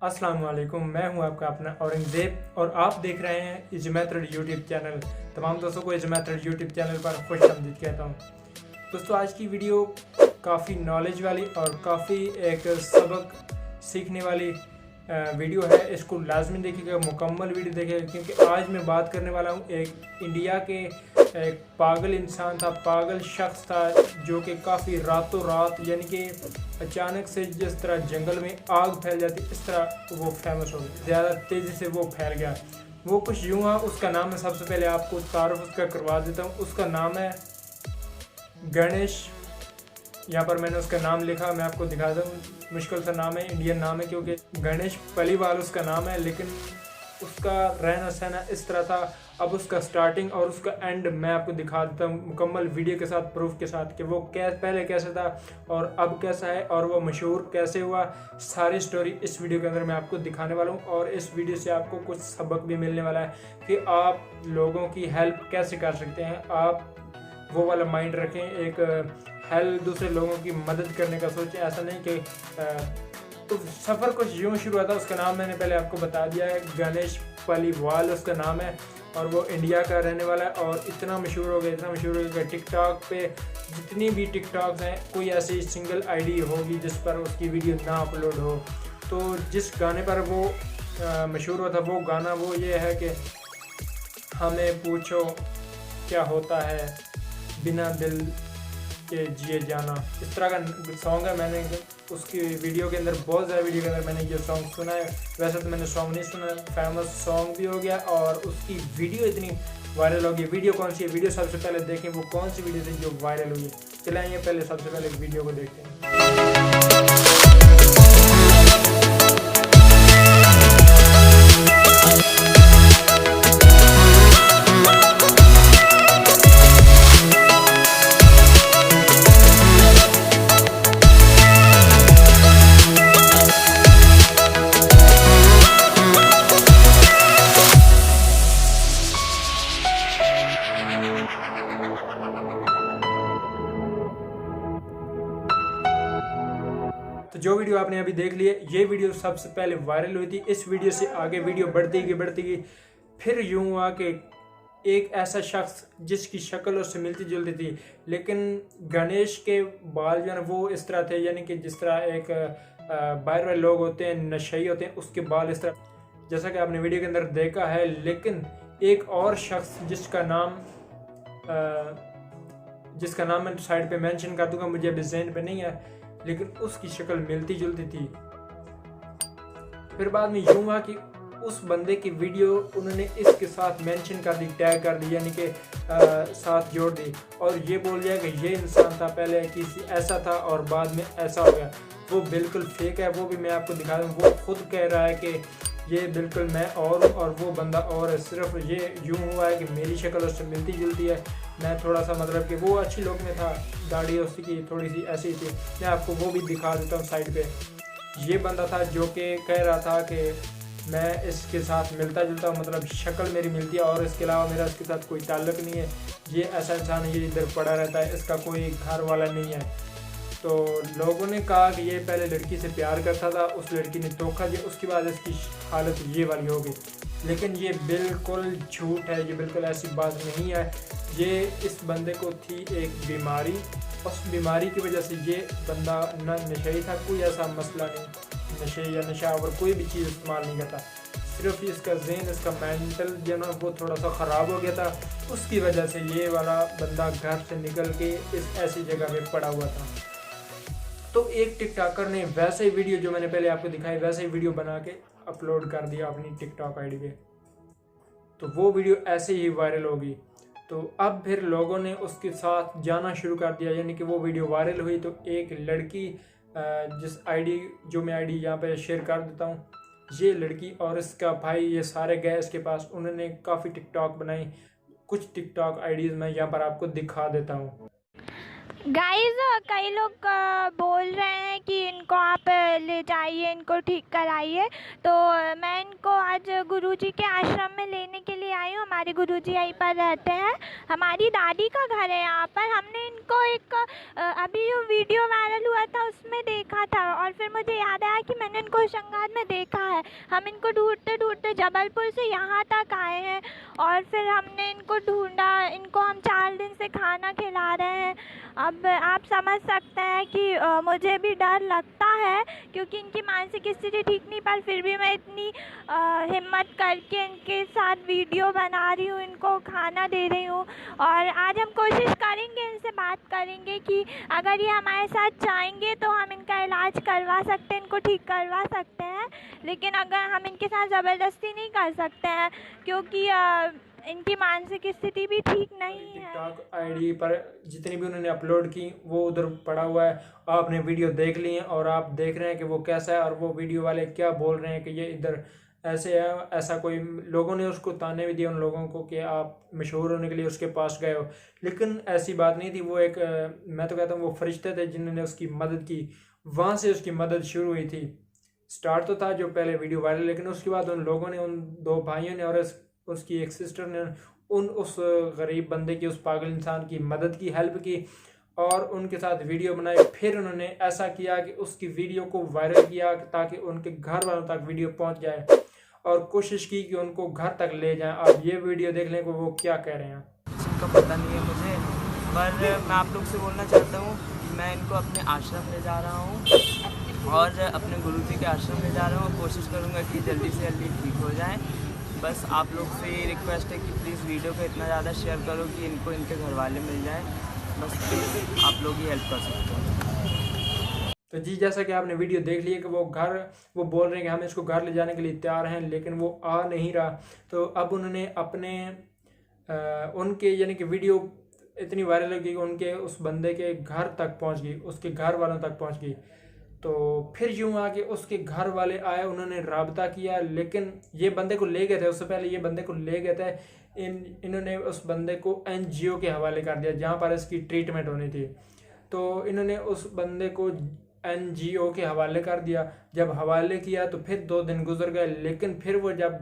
अस्सलाम वालेकुम, मैं हूं आपका अपना औरंगज़ेब और आप देख रहे हैं इज मेथड यूट्यूब चैनल। तमाम दोस्तों को इज मेथड यूट्यूब चैनल पर खुशामदीद कहता हूं। दोस्तों, आज की वीडियो काफ़ी नॉलेज वाली और काफ़ी एक सबक सीखने वाली वीडियो है। इसको लाजमी देखिएगा, मुकम्मल वीडियो देखिएगा, क्योंकि आज मैं बात करने वाला हूँ एक इंडिया के एक पागल इंसान था, पागल शख्स था, जो कि काफ़ी रातों रात यानी कि अचानक से जिस तरह जंगल में आग फैल जाती इस तरह वो फेमस हो गया, ज़्यादा तेज़ी से वो फैल गया। वो कुछ यूँ हुआ, उसका नाम है, सबसे पहले आपको तारुफ उसका करवा देता हूँ। उसका नाम है गणेश। यहाँ पर मैंने उसका नाम लिखा, मैं आपको दिखाता हूँ। मुश्किल सा नाम है, इंडियन नाम है, क्योंकि गणेश पलीवाल उसका नाम है, लेकिन उसका रहना सहना इस तरह था। अब उसका स्टार्टिंग और उसका एंड मैं आपको दिखा देता हूँ मुकम्मल वीडियो के साथ, प्रूफ के साथ, कि वो पहले कैसे था और अब कैसा है और वो मशहूर कैसे हुआ। सारी स्टोरी इस वीडियो के अंदर मैं आपको दिखाने वाला हूँ और इस वीडियो से आपको कुछ सबक भी मिलने वाला है कि आप लोगों की हेल्प कैसे कर सकते हैं। आप वो वाला माइंड रखें, एक हेल्प, दूसरे लोगों की मदद करने का सोचें। ऐसा नहीं कि तो सफ़र कुछ यूँ शुरू हुआ था। उसका नाम मैंने पहले आपको बता दिया है, गणेश पलीवाल उसका नाम है और वो इंडिया का रहने वाला है। और इतना मशहूर हो गया, इतना मशहूर हो गया, टिकटॉक पे जितनी भी टिकटॉक्स हैं, कोई ऐसी सिंगल आईडी होगी जिस पर उसकी वीडियो ना अपलोड हो। तो जिस गाने पर वो मशहूर हुआ था, वो गाना वो ये है कि हमें पूछो क्या होता है बिना दिल के जिए जाना, इस तरह का सॉन्ग है। मैंने उसकी वीडियो के अंदर, बहुत ज़्यादा वीडियो के अंदर मैंने ये सॉन्ग सुना है। वैसे तो मैंने सॉन्ग नहीं सुना, फेमस सॉन्ग भी हो गया और उसकी वीडियो इतनी वायरल हो गई। वीडियो कौन सी है, वीडियो सबसे पहले देखें वो कौन सी वीडियो थी जो वायरल हुई। चले आइए पहले सबसे पहले वीडियो को देखते हैं। तो जो वीडियो आपने अभी देख ली है, ये वीडियो सबसे पहले वायरल हुई थी। इस वीडियो से आगे वीडियो बढ़ती गई। फिर यूँ हुआ कि एक ऐसा शख्स जिसकी शक्ल उससे मिलती जुलती थी, लेकिन गणेश के बाल जो है वो इस तरह थे, यानी कि जिस तरह एक बाहर वाले लोग होते हैं, नशई होते हैं, उसके बाल इस तरह, जैसा कि आपने वीडियो के अंदर देखा है। लेकिन एक और शख्स जिसका नाम मैं साइड पे मेंशन कर दूंगा, मुझे अभी ज़हन पे नहीं है, लेकिन उसकी शक्ल मिलती जुलती थी। फिर बाद में यूँ हुआ कि उस बंदे की वीडियो उन्होंने इसके साथ मेंशन कर दी, टैग कर दी, यानी कि साथ जोड़ दी और ये बोल दिया कि ये इंसान था, पहले किसी ऐसा था और बाद में ऐसा हो गया। वो बिल्कुल फेक है, वो भी मैं आपको दिखा दूँ। वो खुद कह रहा है कि ये बिल्कुल मैं और हूँ और वो बंदा और है। सिर्फ ये यूँ हुआ है कि मेरी शक्ल उससे मिलती जुलती है। मैं थोड़ा सा, मतलब कि वो अच्छी लोग में था, दाढ़ी उसकी की थोड़ी सी ऐसी थी। मैं आपको वो भी दिखा देता हूँ साइड पे। ये बंदा था जो कि कह रहा था कि मैं इसके साथ मिलता जुलता हूँ, मतलब शक्ल मेरी मिलती है और इसके अलावा मेरा इसके साथ कोई ताल्लुक़ नहीं है। ये ऐसा इंसान है, ये इधर पड़ा रहता है, इसका कोई घर वाला नहीं है। तो लोगों ने कहा कि ये पहले लड़की से प्यार करता था, उस लड़की ने धोखा दिया, उसके बाद इसकी हालत ये वाली हो गई। लेकिन ये बिल्कुल झूठ है, ये बिल्कुल ऐसी बात नहीं है। ये इस बंदे को थी एक बीमारी, उस बीमारी की वजह से ये बंदा न नशे था, कोई ऐसा मसला नहीं, नशे या नशा और कोई भी चीज़ इस्तेमाल नहीं करता। सिर्फ इसका जहन, इसका मेंटल जो ना वो थोड़ा सा ख़राब हो गया था। उसकी वजह से ये वाला बंदा घर से निकल के इस ऐसी जगह पे पड़ा हुआ था। तो एक टिकटॉकर ने वैसे ही वीडियो जो मैंने पहले आपको दिखाई, वैसे ही वीडियो बना के अपलोड कर दिया अपनी टिकटॉक आईडी पे। तो वो वीडियो ऐसे ही वायरल होगी। तो अब फिर लोगों ने उसके साथ जाना शुरू कर दिया, यानी कि वो वीडियो वायरल हुई तो एक लड़की, जिस आईडी जो मैं आईडी यहाँ पे शेयर कर देता हूँ, ये लड़की और इसका भाई, ये सारे गए इसके पास। उन्होंने काफ़ी टिकटॉक बनाई। कुछ टिकटॉक आईडीज़ मैं यहाँ पर आपको दिखा देता हूँ। गाइस कई लोग बोल रहे हैं कि इनको आप ले जाइए, इनको ठीक कराइए। तो मैं इनको आज गुरुजी के आश्रम में लेने के लिए आई हूँ। हमारे गुरुजी यहीं पर रहते हैं, हमारी दादी का घर है यहाँ पर। हमने इनको एक अभी जो वीडियो वायरल हुआ था उसमें देखा था, और फिर मुझे याद आया कि मैंने इनको होशंगाबाद में देखा है। हम इनको ढूंढते ढूंढते जबलपुर से यहाँ तक आए हैं, और फिर हमने इनको ढूंढा। इनको हम 4 दिन से खाना खिला रहे हैं। अब आप समझ सकते हैं कि मुझे भी डर लगता है, क्योंकि इनकी मानसिक स्थिति ठीक नहीं, पर फिर भी मैं इतनी हिम्मत करके इनके साथ वीडियो बना रही हूँ, इनको खाना दे रही हूँ। और आज हम कोशिश करेंगे, इनसे बात करेंगे कि अगर ये हमारे साथ चाहेंगे तो हम इनका इलाज करवा सकते हैं, इनको ठीक करवा सकते हैं। लेकिन अगर हम इनके साथ ज़बरदस्ती नहीं कर सकते हैं, क्योंकि इनकी मानसिक स्थिति भी ठीक नहीं है। टिकटॉक आईडी पर जितनी भी उन्होंने अपलोड की वो उधर पड़ा हुआ है, आपने वीडियो देख ली है और आप देख रहे हैं कि वो कैसा है और वो वीडियो वाले क्या बोल रहे हैं कि ये इधर ऐसे है। ऐसा कोई लोगों ने उसको ताने भी दिए उन लोगों को कि आप मशहूर होने के लिए उसके पास गए हो, लेकिन ऐसी बात नहीं थी। वो एक मैं तो कहता हूँ वो फरिश्ते थे जिन्होंने उसकी मदद की, वहाँ से उसकी मदद शुरू हुई थी। स्टार्ट तो था जो पहले वीडियो वायरल, लेकिन उसके बाद उन लोगों ने, उन 2 भाइयों ने और उसकी एक सिस्टर ने उस गरीब बंदे की, उस पागल इंसान की मदद की, हेल्प की और उनके साथ वीडियो बनाई। फिर उन्होंने ऐसा किया कि उसकी वीडियो को वायरल किया ताकि उनके घर वालों तक वीडियो पहुंच जाए, और कोशिश की कि उनको घर तक ले जाएं। आप ये वीडियो देख लें कि वो क्या कह रहे हैं। जिनका पता नहीं है मुझे, पर मैं आप लोग से बोलना चाहता हूँ कि मैं इनको अपने आश्रम ले जा रहा हूँ और अपने गुरुजी के आश्रम ले जा रहा हूँ। कोशिश करूँगा कि जल्दी से जल्दी ठीक हो जाए। बस आप लोग से ये रिक्वेस्ट है कि प्लीज़ वीडियो को इतना ज़्यादा शेयर करो कि इनको इनके घर वाले मिल जाएं। बस प्लीज़ आप लोग ही हेल्प कर सकते हो। तो जी, जैसा कि आपने वीडियो देख लिया कि वो बोल रहे हैं कि हम इसको घर ले जाने के लिए तैयार हैं, लेकिन वो आ नहीं रहा। तो अब उन्होंने अपने उनके यानी कि वीडियो इतनी वायरल हो गई कि उनके उस बंदे के घर तक पहुंच गई, उसके घर वालों तक पहुंच गई। तो फिर यूँ आ कि उसके घर वाले आए, उन्होंने राबता किया, लेकिन ये बंदे को ले गए थे। उससे पहले ये बंदे को ले गए थे, इन्होंने उस बंदे को NGO के हवाले कर दिया जहाँ पर इसकी ट्रीटमेंट होनी थी। तो इन्होंने उस बंदे को NGO के हवाले कर दिया। जब हवाले किया तो फिर 2 दिन गुजर गए, लेकिन फिर वो जब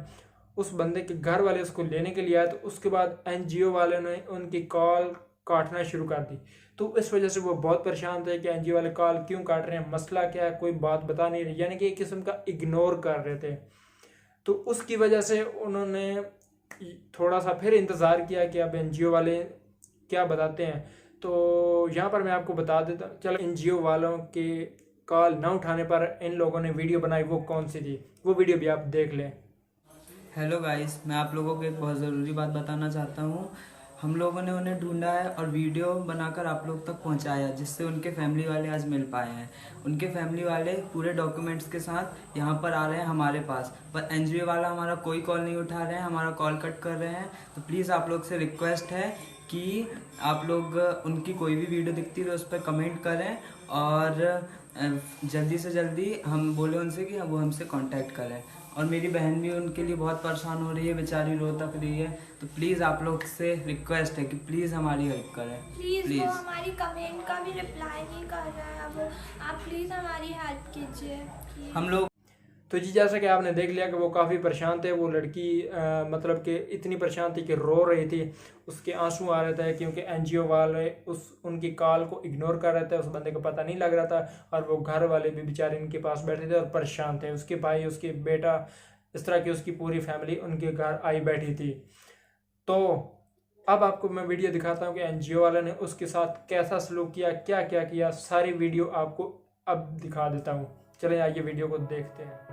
उस बंदे के घर वाले उसको लेने के लिए आए तो उसके बाद NGO वाले ने उनकी कॉल काटना शुरू कर दी। तो इस वजह से वो बहुत परेशान थे कि NGO वाले कॉल क्यों काट रहे हैं, मसला क्या है, कोई बात बता नहीं रहे, यानी कि एक किस्म का इग्नोर कर रहे थे। तो उसकी वजह से उन्होंने थोड़ा सा फिर इंतज़ार किया कि अब NGO वाले क्या बताते हैं। तो यहाँ पर मैं आपको बता देता हूँ। चलो, NGO वालों के कॉल ना उठाने पर इन लोगों ने वीडियो बनाई, वो कौन सी थी वो वीडियो भी आप देख लें। हेलो गाइस, मैं आप लोगों को एक बहुत ज़रूरी बात बताना चाहता हूँ। हम लोगों ने उन्हें ढूंढा है और वीडियो बनाकर आप लोग तक पहुंचाया, जिससे उनके फैमिली वाले आज मिल पाए हैं। उनके फैमिली वाले पूरे डॉक्यूमेंट्स के साथ यहाँ पर आ रहे हैं हमारे पास, पर NGO वाला हमारा कोई कॉल नहीं उठा रहे हैं, हमारा कॉल कट कर रहे हैं। तो प्लीज़ आप लोग से रिक्वेस्ट है कि आप लोग उनकी कोई भी वीडियो दिखती है तो उस पर कमेंट करें, और जल्दी से जल्दी हम बोले उनसे कि वो हमसे कांटेक्ट करें। और मेरी बहन भी उनके लिए बहुत परेशान हो रही है, बेचारी रो तक रही है। तो प्लीज़ आप लोग से रिक्वेस्ट है कि प्लीज़ हमारी हेल्प करें। प्लीज़। वो हमारी कमेंट का भी रिप्लाई नहीं कर रहा है। अब आप प्लीज़ हमारी हेल्प कीजिए। हम लोग तो जी, जैसा कि आपने देख लिया कि वो काफ़ी परेशान थे। वो लड़की मतलब कि इतनी परेशान थी कि रो रही थी, उसके आंसू आ रहे थे, क्योंकि NGO वाले उनकी कॉल को इग्नोर कर रहे थे। उस बंदे को पता नहीं लग रहा था, और वो घर वाले भी बेचारे इनके पास बैठे थे और परेशान थे। उसके भाई, उसके बेटा, इस तरह की उसकी पूरी फैमिली उनके घर आई बैठी थी। तो अब आपको मैं वीडियो दिखाता हूँ कि NGO वाले ने उसके साथ कैसा सलूक किया, क्या क्या किया। सारी वीडियो आपको अब दिखा देता हूँ। चलिए आइए वीडियो को देखते हैं।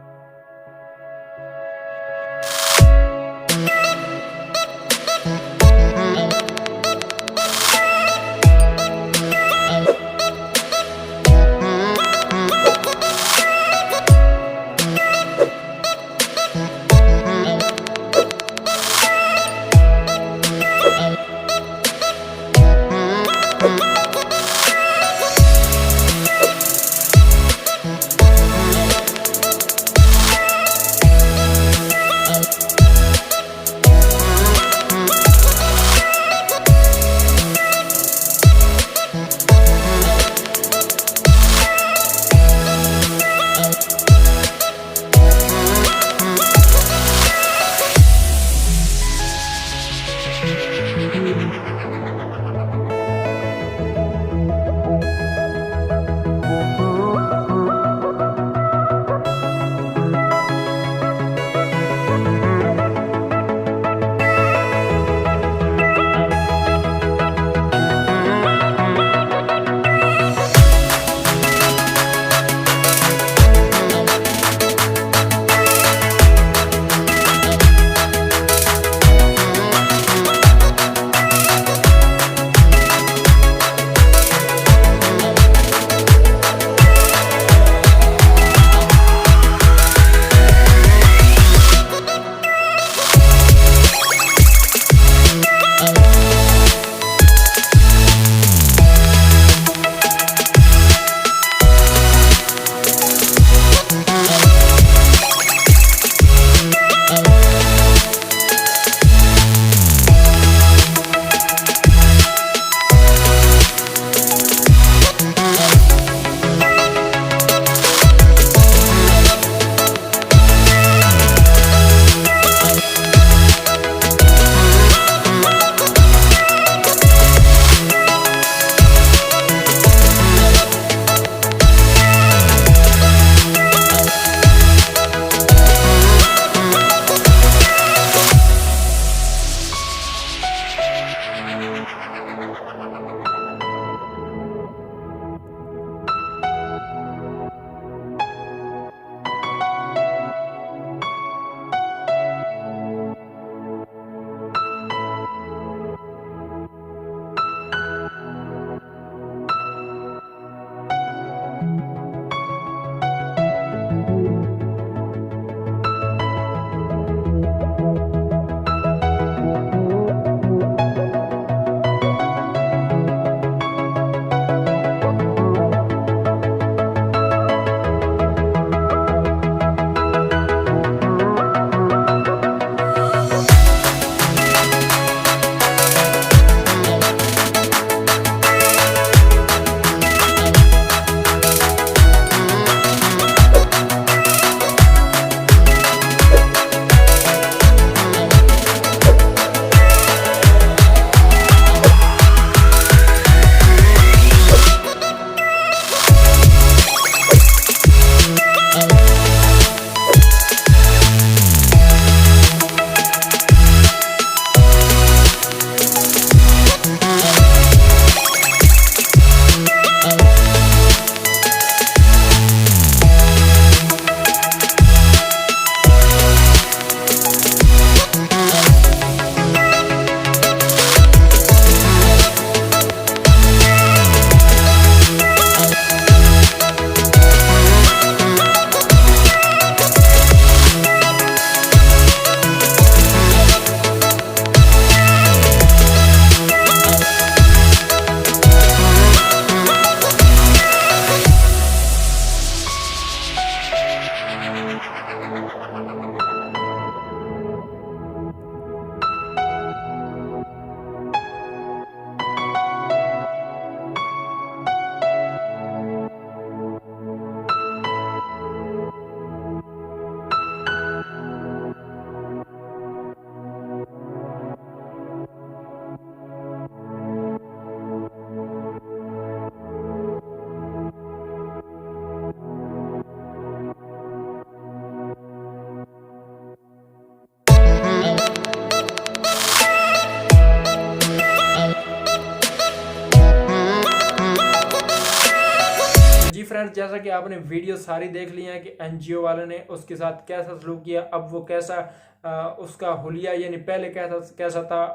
जैसा कि आपने वीडियो सारी देख ली है कि एनजीओ वाले ने उसके साथ कैसा सलूक किया, अब वो कैसा उसका हुलिया यानी पहले कैसा था,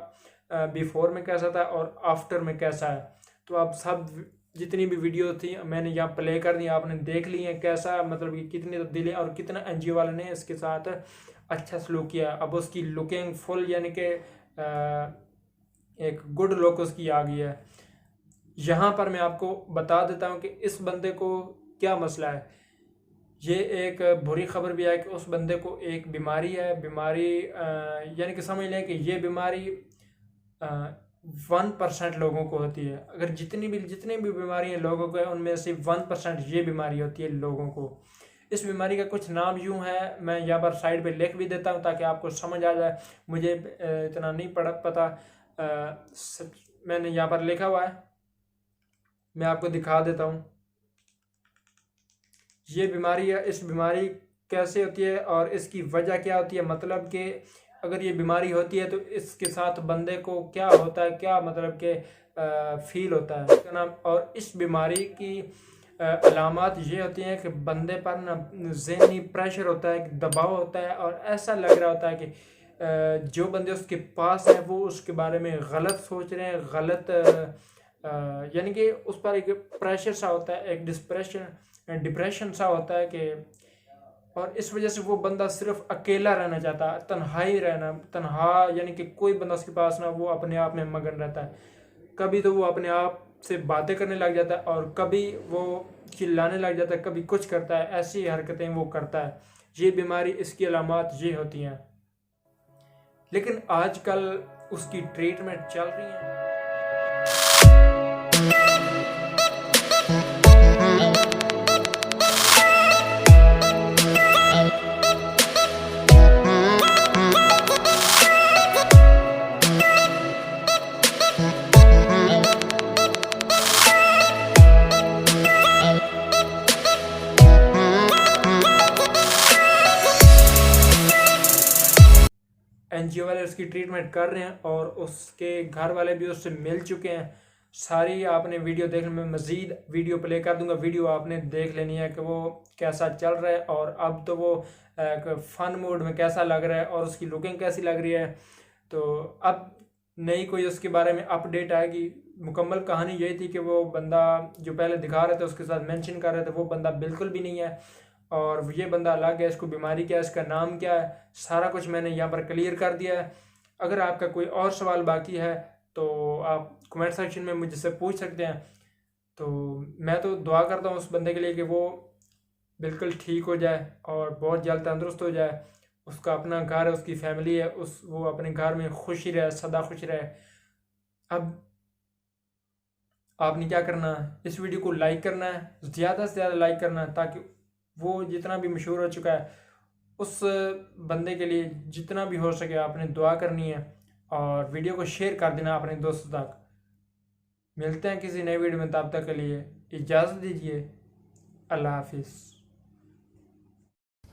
बिफोर में कैसा था और आफ्टर में कैसा है। तो आप सब जितनी भी वीडियो थी मैंने यहाँ प्ले कर दी, आपने देख ली है कैसा मतलब कि कितनी तब्दीली और कितना एनजीओ वाले ने इसके साथ अच्छा सलूक किया। अब उसकी लुकिंग फुल यानी कि एक गुड लुक उसकी आ गई है। यहाँ पर मैं आपको बता देता हूँ कि इस बंदे को क्या मसला है। ये एक बुरी खबर भी है कि उस बंदे को एक बीमारी है, यानी कि समझ लें कि ये बीमारी 1% लोगों को होती है। अगर जितनी भी बीमारियाँ लोगों को है उनमें से 1% ये बीमारी होती है लोगों को। इस बीमारी का कुछ नाम यूँ है, मैं यहाँ पर साइड पे लिख भी देता हूँ ताकि आपको समझ आ जाए। मुझे इतना नहीं पता, मैंने यहाँ पर लिखा हुआ है, मैं आपको दिखा देता हूँ। ये बीमारी है, इस बीमारी कैसे होती है और इसकी वजह क्या होती है। मतलब कि अगर ये बीमारी होती है तो इसके साथ बंदे को क्या होता है, क्या मतलब कि फील होता है इसका नाम। और इस बीमारी की अलामात ये होती हैं कि बंदे पर ना ज़हनी प्रेशर होता है, दबाव होता है और ऐसा लग रहा होता है कि जो बंदे उसके पास हैं वो उसके बारे में गलत सोच रहे हैं, गलत यानी कि उस पर एक प्रेशर सा होता है, एक डिप्रेशन सा होता है कि, और इस वजह से वो बंदा सिर्फ अकेला रहना चाहता है, तन्हा यानी कि कोई बंदा उसके पास ना, वो अपने आप में मगन रहता है। कभी तो वो अपने आप से बातें करने लग जाता है और कभी वो चिल्लाने लग जाता है, कभी कुछ करता है, ऐसी हरकतें वो करता है। ये बीमारी, इसकी अलामात ये होती हैं। लेकिन आजकल उसकी ट्रीटमेंट चल रही है। एनजीओ वाले उसकी ट्रीटमेंट कर रहे हैं और उसके घर वाले भी उससे मिल चुके हैं। सारी आपने वीडियो देख, मैं मज़ीद वीडियो प्ले कर दूंगा, वीडियो आपने देख लेनी है कि वो कैसा चल रहा है और अब तो वो फन मूड में कैसा लग रहा है और उसकी लुकिंग कैसी लग रही है। तो अब नई कोई उसके बारे में अपडेट आएगी। मुकम्मल कहानी यही थी कि वो बंदा जो पहले दिखा रहे थे उसके साथ मेंशन कर रहे थे, वो बंदा बिल्कुल भी नहीं है और ये बंदा अलग है। इसको बीमारी क्या है, इसका नाम क्या है, सारा कुछ मैंने यहाँ पर क्लियर कर दिया है। अगर आपका कोई और सवाल बाकी है तो आप कमेंट सेक्शन में मुझसे पूछ सकते हैं। तो मैं तो दुआ करता हूँ उस बंदे के लिए कि वो बिल्कुल ठीक हो जाए और बहुत जल्द तंदुरुस्त हो जाए। उसका अपना घर है, उसकी फैमिली है, वो अपने घर में खुशी रहे, सदा खुश रहे। अब आपने क्या करना है, इस वीडियो को लाइक करना है, ज़्यादा से ज़्यादा लाइक करना है ताकि वो जितना भी मशहूर हो चुका है उस बंदे के लिए जितना भी हो सके आपने दुआ करनी है और वीडियो को शेयर कर देना अपने दोस्तों तक। मिलते हैं किसी नए वीडियो में, तब तक के लिए इजाज़त दीजिए। अल्लाह हाफिज़।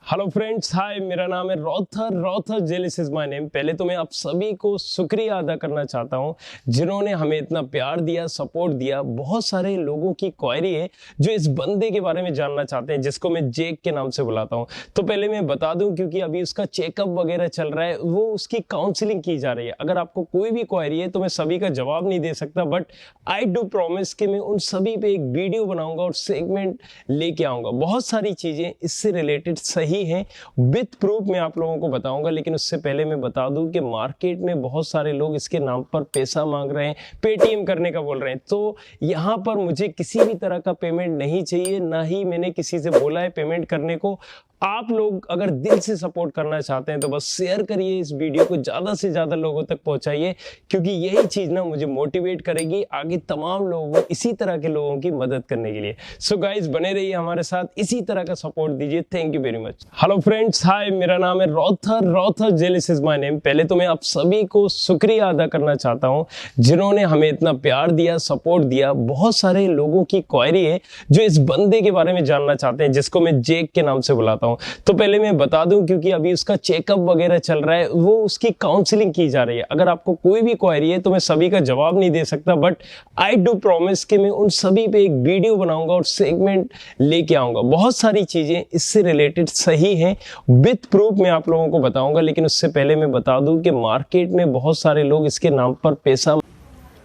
हेलो फ्रेंड्स, हाय, मेरा नाम है रॉथर जेलिस इज माय नेम। पहले तो मैं आप सभी को शुक्रिया अदा करना चाहता हूं जिन्होंने हमें इतना प्यार दिया, सपोर्ट दिया। बहुत सारे लोगों की क्वेरी है जो इस बंदे के बारे में जानना चाहते हैं जिसको मैं जेक के नाम से बुलाता हूं। तो पहले मैं बता दूं, क्योंकि अभी उसका चेकअप वगैरह चल रहा है, वो उसकी काउंसलिंग की जा रही है। अगर आपको कोई भी क्वेरी है तो मैं सभी का जवाब नहीं दे सकता, बट आई डू प्रॉमिस कि मैं उन सभी पे एक वीडियो बनाऊंगा और सेगमेंट लेके आऊंगा। बहुत सारी चीजें इससे रिलेटेड सही हैं, विद प्रूफ मैं आप लोगों को बताऊंगा। लेकिन उससे पहले मैं बता दूं कि मार्केट में बहुत सारे लोग इसके नाम पर पैसा मांग रहे हैं, पेटीएम करने का बोल रहे हैं। तो यहां पर मुझे किसी भी तरह का पेमेंट नहीं चाहिए, ना ही मैंने किसी से बोला है पेमेंट करने को। आप लोग अगर दिल से सपोर्ट करना चाहते हैं तो बस शेयर करिए इस वीडियो को, ज्यादा से ज्यादा लोगों तक पहुंचाइए, क्योंकि यही चीज ना मुझे मोटिवेट करेगी आगे तमाम लोगों को, इसी तरह के लोगों की मदद करने के लिए। सो गाइज, बने रहिए हमारे साथ, इसी तरह का सपोर्ट दीजिए। Thank you very much. Hello friends, hi, मेरा नाम है रॉथर जेलिस इज माय नेम। पहले तो मैं आप सभी को शुक्रिया अदा करना चाहता हूं जिन्होंने हमें इतना प्यार दिया, सपोर्ट दिया। बहुत सारे लोगों की क्वेरी है जो इस बंदे के बारे में जानना चाहते हैं जिसको मैं जेक के नाम से बुलाता हूं। चाहता हूँ। तो पहले मैं बता दूं, क्योंकि अभी उसका चेकअप वगैरह चल रहा है, वो उसकी काउंसलिंग की जा रही है। अगर आपको कोई भी क्वेरी है तो मैं सभी का जवाब नहीं दे सकता, बट आई डू प्रॉमिस कि मैं उन सभी पे एक वीडियो बनाऊंगा और सेगमेंट लेके आऊंगा। बहुत सारी चीजें इससे रिलेटेड सही हैं, विथ प्रूफ मैं आप लोगों को बताऊंगा। लेकिन उससे पहले मैं बता दूं कि मार्केट में बहुत सारे लोग इसके नाम पर पैसा।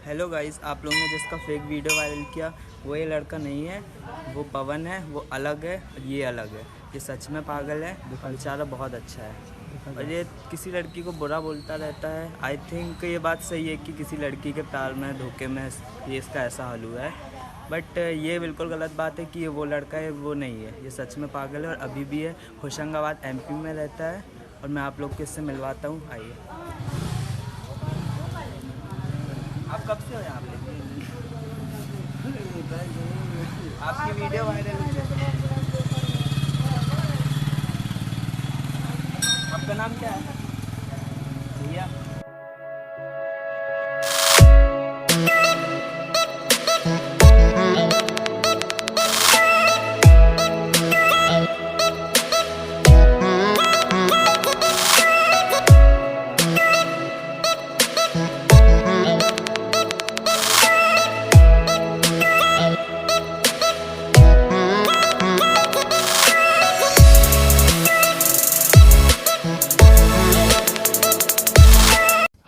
हेलो गाइस, आप लोगों ने जिसका फेक वीडियो वायरल किया वो ये लड़का नहीं है, वो पवन है, वो अलग है और ये अलग है। ये सच में पागल है, बेचारा बहुत अच्छा है और ये किसी लड़की को बुरा बोलता रहता है। आई थिंक ये बात सही है कि किसी लड़की के प्यार में धोखे में ये इसका ऐसा हाल हुआ है, बट ये बिल्कुल गलत बात है कि ये वो लड़का है, वो नहीं है। ये सच में पागल है और अभी भी है, होशंगाबाद एमपी में रहता है और मैं आप लोग को इससे मिलवाता हूँ। आइए। आप कब से हो यहाँ पे? आपकी वीडियो वायरल हुई है। आपका नाम क्या है भैया?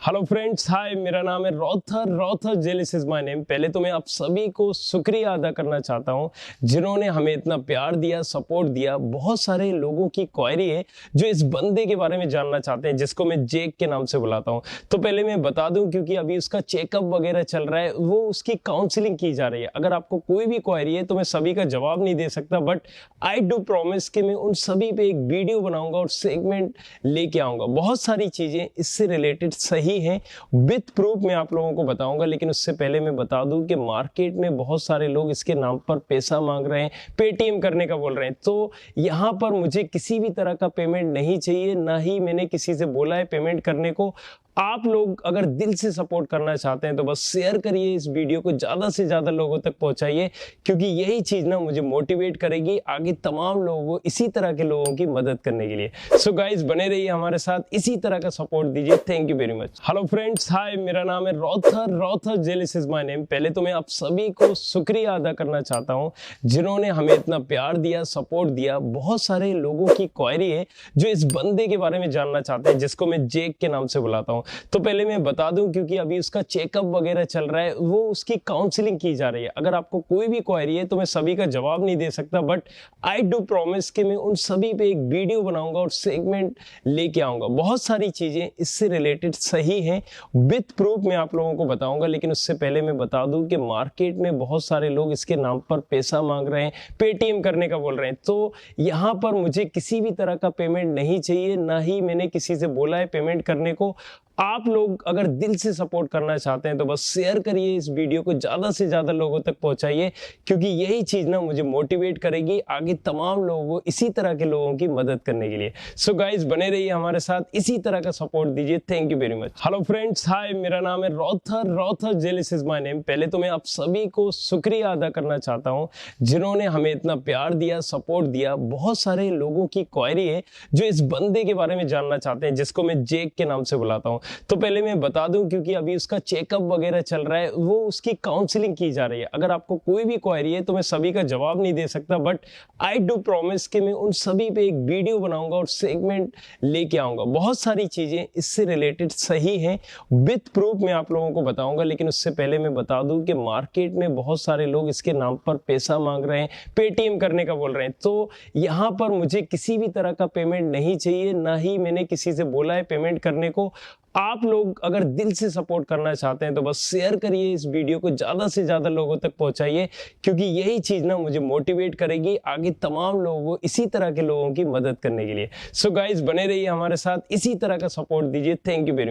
हेलो फ्रेंड्स, हाय, मेरा नाम है रॉथर जेलिस इज माय नेम। पहले तो मैं आप सभी को शुक्रिया अदा करना चाहता हूं जिन्होंने हमें इतना प्यार दिया, सपोर्ट दिया। बहुत सारे लोगों की क्वेरी है जो इस बंदे के बारे में जानना चाहते हैं, जिसको मैं जेक के नाम से बुलाता हूं। तो पहले मैं बता दूं, क्योंकि अभी उसका चेकअप वगैरह चल रहा है, वो उसकी काउंसलिंग की जा रही है। अगर आपको कोई भी क्वेरी है तो मैं सभी का जवाब नहीं दे सकता, बट आई डू प्रॉमिस कि मैं उन सभी पे एक वीडियो बनाऊंगा और सेगमेंट लेके आऊंगा। बहुत सारी चीजें इससे रिलेटेड सही हैं, विथ प्रूफ मैं आप लोगों को बताऊंगा। लेकिन उससे पहले मैं बता दूं कि मार्केट में बहुत सारे लोग इसके नाम पर पैसा मांग रहे हैं, पेटीएम करने का बोल रहे हैं। तो यहां पर मुझे किसी भी तरह का पेमेंट नहीं चाहिए, ना ही मैंने किसी से बोला है पेमेंट करने को। आप लोग अगर दिल से सपोर्ट करना चाहते हैं तो बस शेयर करिए इस वीडियो को, ज्यादा से ज्यादा लोगों तक पहुंचाइए, क्योंकि यही चीज ना मुझे मोटिवेट करेगी आगे तमाम लोगों को, इसी तरह के लोगों की मदद करने के लिए। सो गाइस, बने रहिए हमारे साथ, इसी तरह का सपोर्ट दीजिए। Thank you very much. Hello friends, hi, मेरा नाम है रॉथर जेलिस इज माय नेम। पहले तो मैं आप सभी को शुक्रिया अदा करना चाहता हूं जिन्होंने हमें इतना प्यार दिया, सपोर्ट दिया। बहुत सारे लोगों की क्वेरी है जो इस बंदे के बारे में जानना चाहते हैं, जिसको मैं जेक के नाम से बुलाता हूं। तो पहले मैं बता दूं, क्योंकि अभी उसका चेकअप वगैरह चल रहा है, वो उसकी काउंसलिंग की जा रही है। अगर आपको कोई भी क्वेरी है तो मैं सभी का जवाब नहीं दे सकता, बट आई डू प्रॉमिस कि मैं उन सभी पे एक वीडियो बनाऊंगा और सेगमेंट लेके आऊंगा। बहुत सारी चीजें इससे रिलेटेड सही हैं, विथ प्रूफ मैं आप लोगों को बताऊंगा। लेकिन उससे पहले मैं बता दूं कि मार्केट में बहुत सारे लोग इसके नाम पर पैसा मांग रहे हैं, पेटीएम करने का बोल रहे हैं। तो यहां पर मुझे किसी भी तरह का पेमेंट नहीं चाहिए, ना ही मैंने किसी से बोला है पेमेंट करने को। आप लोग अगर दिल से सपोर्ट करना चाहते हैं तो बस शेयर करिए इस वीडियो को, ज्यादा से ज्यादा लोगों तक पहुंचाइए, क्योंकि यही चीज ना मुझे मोटिवेट करेगी आगे तमाम लोगों को, इसी तरह के लोगों की मदद करने के लिए। सो गाइस, बने रहिए हमारे साथ, इसी तरह का सपोर्ट दीजिए। Thank you very much. Hello friends, hi, मेरा नाम है रॉथर जेलिस इज माय नेम। पहले तो मैं आप सभी को शुक्रिया अदा करना चाहता हूं जिन्होंने हमें इतना प्यार दिया, सपोर्ट दिया। बहुत सारे लोगों की क्वेरी है जो इस बंदे के बारे में जानना चाहते हैं, जिसको मैं जेक के नाम से बुलाता हूं। तो पहले मैं बता दूं, क्योंकि अभी उसका चेकअप वगैरह चल रहा है, वो उसकी काउंसलिंग की जा रही है। अगर आपको कोई भी क्वेरी है तो मैं सभी का जवाब नहीं दे सकता, बट आई डू प्रॉमिस कि मैं उन सभी पे एक वीडियो बनाऊंगा और सेगमेंट लेके आऊंगा। बहुत सारी चीजें इससे रिलेटेड सही हैं, विथ प्रूफ मैं आप लोगों को बताऊंगा। लेकिन उससे पहले मैं बता दूं कि मार्केट में बहुत सारे लोग इसके नाम पर पैसा मांग रहे हैं, पेटीएम करने का बोल रहे हैं। तो यहां पर मुझे किसी भी तरह का पेमेंट नहीं चाहिए, ना ही मैंने किसी से बोला है पेमेंट करने को। आप लोग अगर दिल से सपोर्ट करना चाहते हैं तो बस शेयर करिए इस वीडियो को, ज्यादा से ज्यादा लोगों तक पहुंचाइए, क्योंकि यही चीज ना मुझे मोटिवेट करेगी आगे तमाम लोगों को, इसी तरह के लोगों की मदद करने के लिए। सो गाइस, बने रहिए हमारे साथ, इसी तरह का सपोर्ट दीजिए। Thank you very much.